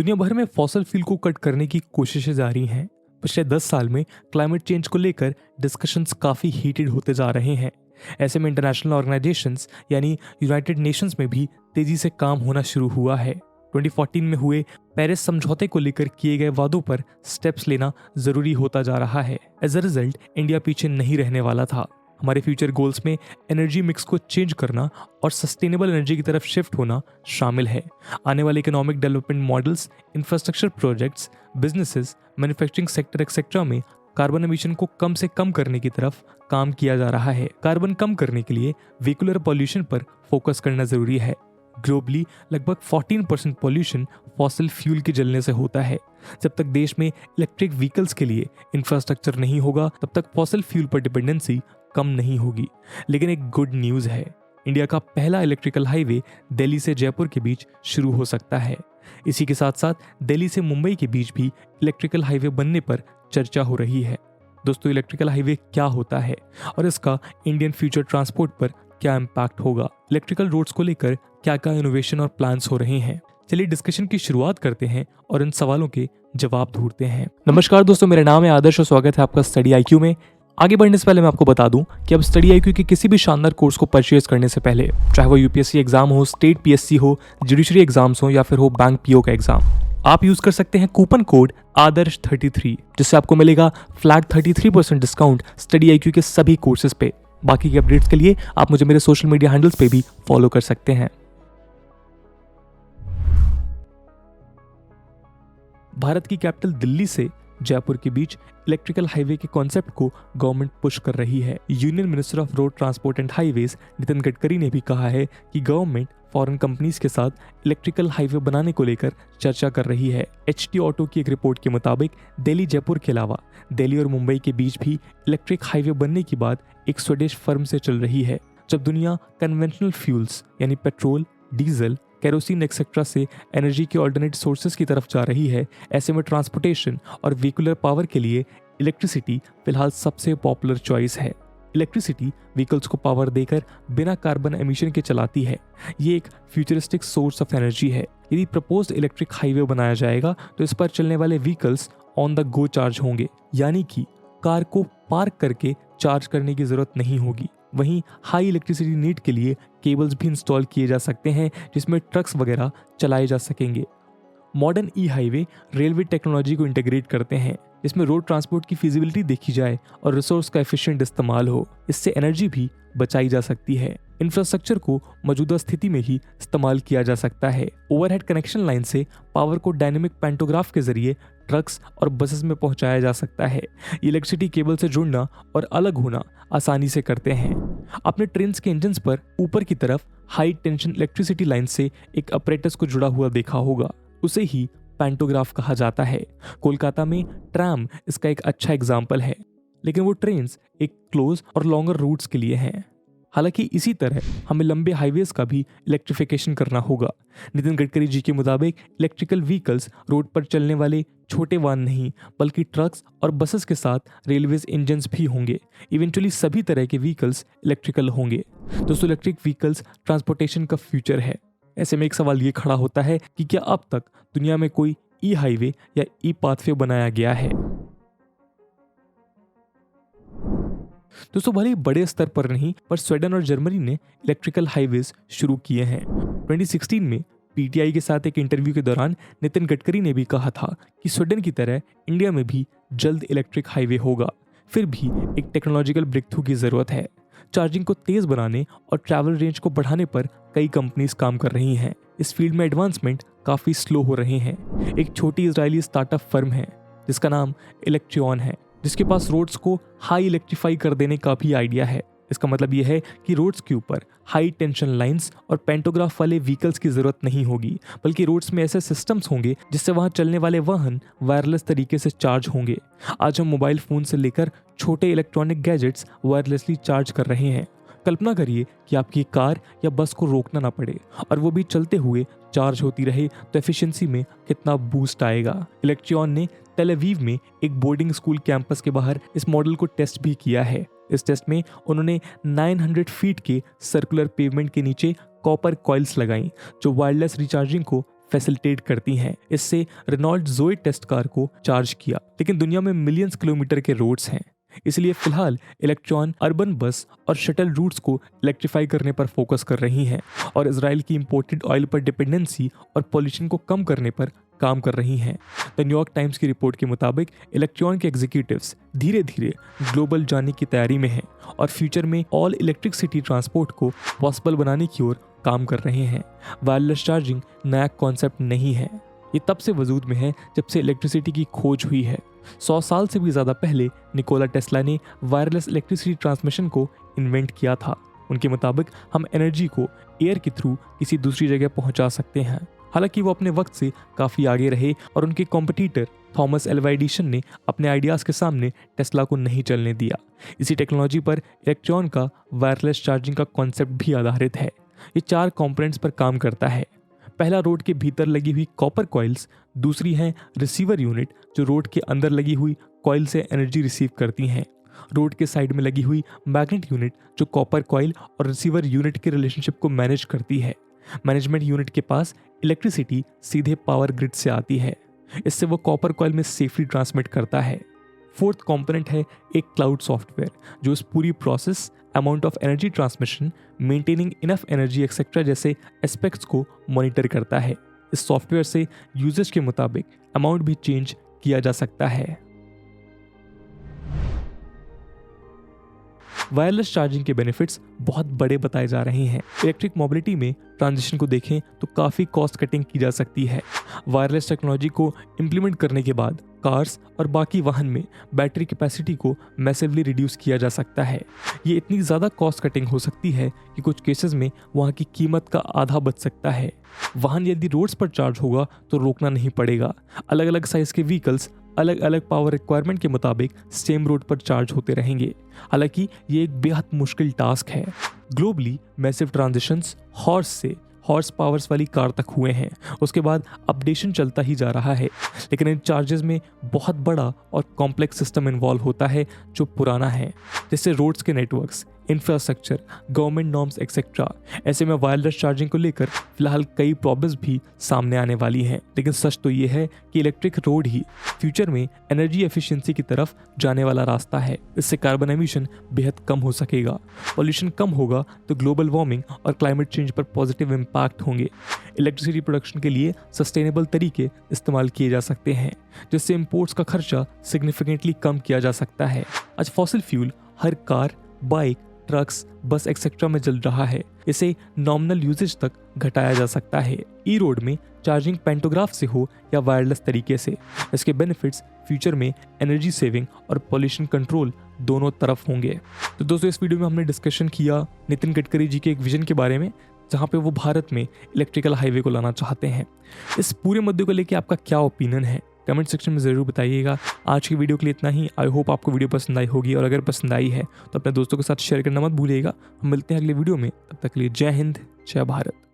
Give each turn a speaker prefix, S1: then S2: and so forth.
S1: दुनिया भर में फॉसल फ्यूल को कट करने की कोशिशें जारी हैं। पिछले 10 साल में क्लाइमेट चेंज को लेकर डिस्कशंस काफ़ी हीटेड होते जा रहे हैं। ऐसे में इंटरनेशनल ऑर्गेनाइजेशंस यानी यूनाइटेड नेशंस में भी तेजी से काम होना शुरू हुआ है। 2014 में हुए पेरिस समझौते को लेकर किए गए वादों पर स्टेप्स लेना जरूरी होता जा रहा है। एज अ रिजल्ट इंडिया पीछे नहीं रहने वाला था। हमारे फ्यूचर गोल्स में एनर्जी मिक्स को चेंज करना और सस्टेनेबल एनर्जी की तरफ शिफ्ट होना शामिल है। आने वाले economic development models, infrastructure projects, businesses, manufacturing sector etcetera में कार्बन एमिशन को कम से कम करने की तरफ काम किया जा रहा है। कार्बन कम करने के लिए व्हीकुलर पॉल्यूशन पर फोकस करना जरूरी है। ग्लोबली लगभग 14% पॉल्यूशन फॉसिल फ्यूल के जलने से होता है। जब तक देश में इलेक्ट्रिक व्हीकल्स के लिए इंफ्रास्ट्रक्चर नहीं होगा तब तक फॉसिल फ्यूल पर डिपेंडेंसी कम नहीं होगी। लेकिन एक गुड न्यूज़ है, इंडिया का पहला इलेक्ट्रिकल हाईवे दिल्ली से जयपुर के बीच शुरू हो सकता है। इसी के साथ साथ दिल्ली से मुंबई के बीच भी इलेक्ट्रिकल हाईवे बनने पर चर्चा हो रही है। दोस्तों, इलेक्ट्रिकल हाईवे क्या होता है और इसका इंडियन फ्यूचर ट्रांसपोर्ट पर क्या इम्पैक्ट होगा? इलेक्ट्रिकल रोड्स को लेकर क्या क्या इनोवेशन और प्लान्स हो रहे हैं? चलिए डिस्कशन की शुरुआत करते हैं और इन सवालों के जवाब ढूंढते हैं। नमस्कार दोस्तों, मेरा नाम है आदर्श और स्वागत है आपका स्टडी IQ में। आगे बढ़ने से पहले मैं आपको बता दूं कि अब स्टडी IQ के किसी भी शानदार कोर्स को परचेज करने से पहले, चाहे वो UPSC एग्जाम हो, स्टेट PSC हो, जुडिशरी एग्जाम्स हो या फिर हो बैंक PO का एग्जाम, आप यूज कर सकते हैं कूपन कोड आदर्श33, जिससे आपको मिलेगा फ्लैट 33% डिस्काउंट स्टडी IQ के सभी कोर्सेज पे। बाकी के अपडेट्स के लिए आप मुझे मेरे सोशल मीडिया हैंडल्स पे भी फॉलो कर सकते हैं। भारत की कैपिटल दिल्ली से जयपुर के बीच इलेक्ट्रिकल हाईवे के कॉन्सेप्ट को गवर्नमेंट पुश कर रही है। Union minister of road transport and highways Nitin Gadkari ने भी कहा है कि गवर्नमेंट फॉरेन कंपनीज के साथ इलेक्ट्रिकल हाईवे बनाने को लेकर चर्चा कर रही है। HT ऑटो की एक रिपोर्ट के मुताबिक दिल्ली जयपुर के अलावा दिल्ली और मुंबई के बीच भी इलेक्ट्रिक हाईवे बनने की बात एक स्वीडिश फर्म से चल रही है। जब दुनिया कन्वेंशनल फ्यूल्स यानी पेट्रोल, डीजल, केरोसिन एक्सेट्रा से एनर्जी के ऑल्टरनेट सोर्सेज की तरफ जा रही है, ऐसे में ट्रांसपोर्टेशन और व्हीकुलर पावर के लिए इलेक्ट्रिसिटी फिलहाल सबसे पॉपुलर चॉइस है। इलेक्ट्रिसिटी व्हीकल्स को पावर देकर बिना कार्बन एमिशन के चलाती है। ये एक फ्यूचरिस्टिक सोर्स ऑफ एनर्जी है। यदि प्रपोज्ड इलेक्ट्रिक हाईवे बनाया जाएगा तो इस पर चलने वाले vehicles on the go charge होंगे, यानी कि कार को पार्क करके चार्ज करने की जरूरत नहीं होगी। वहीं हाई इलेक्ट्रिसिटी नीड के लिए केबल्स भी इंस्टॉल किए जा सकते हैं, जिसमें ट्रक्स वगैरह चलाए जा सकेंगे। मॉडर्न हाईवे रेलवे टेक्नोलॉजी को इंटीग्रेट करते हैं, जिसमें रोड ट्रांसपोर्ट की फिजिबिलिटी देखी जाए और रिसोर्स का एफिशिएंट इस्तेमाल हो। इससे एनर्जी भी बचाई जा सकती है। इंफ्रास्ट्रक्चर को मौजूदा स्थिति में ही इस्तेमाल किया जा सकता है। ओवरहेड कनेक्शन लाइन से पावर को डायनेमिक पैंटोग्राफ के जरिए ट्रक्स और बसेस में पहुंचाया जा सकता है। इलेक्ट्रिसिटी केबल से जुड़ना और अलग होना आसानी से करते हैं। आपने ट्रेन के इंजन पर ऊपर की तरफ हाई टेंशन इलेक्ट्रिसिटी लाइन से एक अपरेटस को जुड़ा हुआ देखा होगा, उसे ही पैंटोग्राफ कहा जाता है। कोलकाता में ट्रैम इसका एक अच्छा एग्जाम्पल है, लेकिन वो ट्रेन एक क्लोज और लॉन्गर रूट्स के लिए हैं। हालांकि इसी तरह हमें लंबे हाईवेज का भी इलेक्ट्रिफिकेशन करना होगा। नितिन गडकरी जी के मुताबिक इलेक्ट्रिकल व्हीकल्स रोड पर चलने वाले छोटे वाहन नहीं, बल्कि ट्रक्स और बसेस के साथ रेलवेज इंजन्स भी होंगे। इवेंचुअली सभी तरह के व्हीकल्स इलेक्ट्रिकल होंगे। दोस्तों, इलेक्ट्रिक व्हीकल्स ट्रांसपोर्टेशन का फ्यूचर है। ऐसे में एक सवाल ये खड़ा होता है कि क्या अब तक दुनिया में कोई हाईवे या पाथवे बनाया गया है? दोस्तों, भले ही बड़े स्तर पर नहीं, पर स्वीडन और जर्मनी ने इलेक्ट्रिकल हाईवेज शुरू किए हैं। 2016 में PTI के साथ एक इंटरव्यू के दौरान नितिन गडकरी ने भी कहा था कि स्वीडन की तरह इंडिया में भी जल्द इलेक्ट्रिक हाईवे होगा। फिर भी एक टेक्नोलॉजिकल ब्रेक थ्रू की जरूरत है। चार्जिंग को तेज बनाने और ट्रैवल रेंज को बढ़ाने पर कई कंपनीज काम कर रही हैं। इस फील्ड में एडवांसमेंट काफी स्लो हो रहे हैं। एक छोटी इजरायली स्टार्टअप फर्म है जिसका नाम इलेक्ट्रियन है, जिसके पास रोड्स को हाई इलेक्ट्रीफाई कर देने का भी आइडिया है। इसका मतलब यह है कि रोड्स के ऊपर हाई टेंशन लाइंस और पेंटोग्राफ वाले व्हीकल्स की जरूरत नहीं होगी, बल्कि रोड्स में ऐसे सिस्टम्स होंगे जिससे वहां चलने वाले वाहन वायरलेस तरीके से चार्ज होंगे। आज हम मोबाइल फोन से लेकर छोटे इलेक्ट्रॉनिक गैजेट्स वायरलेसली चार्ज कर रहे हैं। कल्पना करिए कि आपकी कार या बस को रोकना ना पड़े और वो भी चलते हुए चार्ज होती रहे, तो एफिशिएंसी में कितना बूस्ट आएगा। इलेक्ट्रियन ने टेल अवीव में एक बोर्डिंग स्कूल कैंपस के बाहर इस मॉडल को टेस्ट भी किया है। इस टेस्ट में उन्होंने 900 फीट के सर्कुलर पेवमेंट के नीचे कॉपर कॉइल्स लगाई, जो वायरलेस रिचार्जिंग को फैसिलिटेट करती हैं। इससे रेनॉल्ट ज़ोए टेस्ट कार को चार्ज किया, लेकिन दुनिया में मिलियंस किलोमीटर के रोड्स हैं, इसलिए फिलहाल इलेक्ट्रॉन अर्बन बस और शटल रूट्स को इलेक्ट्रीफाई करने पर फोकस कर रही हैं और इजराइल की इंपोर्टेड ऑयल पर डिपेंडेंसी और पॉल्यूशन को कम करने पर काम कर रही हैं। द न्यूयॉर्क टाइम्स की रिपोर्ट के मुताबिक इलेक्ट्रॉन के एग्जीक्यूटिव्स धीरे धीरे ग्लोबल जाने की तैयारी में हैं और फ्यूचर में ऑल इलेक्ट्रिक सिटी ट्रांसपोर्ट को पॉसिबल बनाने की ओर काम कर रहे हैं। वायरलेस चार्जिंग नया कॉन्सेप्ट नहीं है, ये तब से वजूद में है जब से इलेक्ट्रिसिटी की खोज हुई है। 100 साल से भी ज़्यादा पहले निकोला टेस्ला ने वायरलेस इलेक्ट्रिसिटी ट्रांसमिशन को इन्वेंट किया था। उनके मुताबिक हम एनर्जी को एयर के थ्रू किसी दूसरी जगह पहुंचा सकते हैं। हालांकि वो अपने वक्त से काफ़ी आगे रहे और उनके कॉम्पिटिटर थॉमस एल्वा एडिसन ने अपने आइडियाज़ के सामने टेस्ला को नहीं चलने दिया। इसी टेक्नोलॉजी पर इलेक्ट्रॉन का वायरलेस चार्जिंग का कॉन्सेप्ट भी आधारित है। ये 4 कंपोनेंट्स पर काम करता है। पहला रोड के भीतर लगी हुई कॉपर कॉइल्स, दूसरी है रिसीवर यूनिट जो रोड के अंदर लगी हुई कॉइल से एनर्जी रिसीव करती हैं। रोड के साइड में लगी हुई मैग्नेट यूनिट जो कॉपर कॉइल और रिसीवर यूनिट के रिलेशनशिप को मैनेज करती है। मैनेजमेंट यूनिट के पास इलेक्ट्रिसिटी सीधे पावर ग्रिड से आती है, इससे वो कॉपर कॉइल में सेफली ट्रांसमिट करता है। फोर्थ कंपोनेंट है एक क्लाउड सॉफ्टवेयर जो इस पूरी process, amount of energy transmission, maintaining enough energy etcetera जैसे एस्पेक्ट्स को मॉनिटर करता है। इस सॉफ्टवेयर से यूजर्स के मुताबिक अमाउंट भी चेंज किया जा सकता है। वायरलेस चार्जिंग के बेनिफिट्स बहुत बड़े बताए जा रहे हैं। इलेक्ट्रिक मोबिलिटी में ट्रांजिशन को देखें तो काफ़ी कॉस्ट कटिंग की जा सकती है। वायरलेस टेक्नोलॉजी को इम्प्लीमेंट करने के बाद कार्स और बाकी वाहन में बैटरी कैपेसिटी को मैसिवली रिड्यूस किया जा सकता है। ये इतनी ज़्यादा कॉस्ट कटिंग हो सकती है कि कुछ केसेस में वहाँ की कीमत का आधा बच सकता है। वाहन यदि रोड्स पर चार्ज होगा तो रोकना नहीं पड़ेगा। अलग अलग साइज़ के व्हीकल्स अलग अलग पावर रिक्वायरमेंट के मुताबिक सेम रोड पर चार्ज होते रहेंगे। हालांकि ये एक बेहद मुश्किल टास्क है। ग्लोबली मैसिव ट्रांजिशंस हॉर्स से हॉर्स पावर्स वाली कार तक हुए हैं, उसके बाद अपडेशन चलता ही जा रहा है, लेकिन इन चार्जेस में बहुत बड़ा और कॉम्प्लेक्स सिस्टम इन्वॉल्व होता है जो पुराना है, जैसे रोड्स के networks, infrastructure, government norms etcetera. ऐसे में वायरलेस चार्जिंग को लेकर फिलहाल कई प्रॉब्लम्स भी सामने आने वाली हैं, लेकिन सच तो ये है कि इलेक्ट्रिक रोड ही फ्यूचर में एनर्जी एफिशिएंसी की तरफ जाने वाला रास्ता है। इससे कार्बन एमिशन बेहद कम हो सकेगा, पॉल्यूशन कम होगा तो ग्लोबल वार्मिंग और क्लाइमेट चेंज पर पॉजिटिव इम्पैक्ट होंगे। इलेक्ट्रिसिटी प्रोडक्शन के लिए सस्टेनेबल तरीके इस्तेमाल किए जा सकते हैं, जिससे इंपोर्ट्स का खर्चा सिग्निफिकेंटली कम किया जा सकता है। आज फॉसिल फ्यूल हर कार, बाइक, ट्रक्स, बस एक्सेट्रा में जल रहा है। इसे नॉमिनल यूजेज तक घटाया जा सकता है। ई रोड में चार्जिंग पेंटोग्राफ से हो या वायरलेस तरीके से, इसके बेनिफिट्स फ्यूचर में एनर्जी सेविंग और पॉल्यूशन कंट्रोल दोनों तरफ होंगे। तो दोस्तों, इस वीडियो में हमने डिस्कशन किया नितिन गडकरी जी के एक विजन के बारे में, जहाँ पे वो भारत में इलेक्ट्रिकल हाईवे को लाना चाहते हैं। इस पूरे मुद्दे को लेकर आपका क्या ओपिनियन है, कमेंट सेक्शन में ज़रूर बताइएगा। आज की वीडियो के लिए इतना ही। आई होप आपको वीडियो पसंद आई होगी, और अगर पसंद आई है तो अपने दोस्तों के साथ शेयर करना मत भूलिएगा। हम मिलते हैं अगले वीडियो में, तब तक के लिए जय हिंद, जय भारत।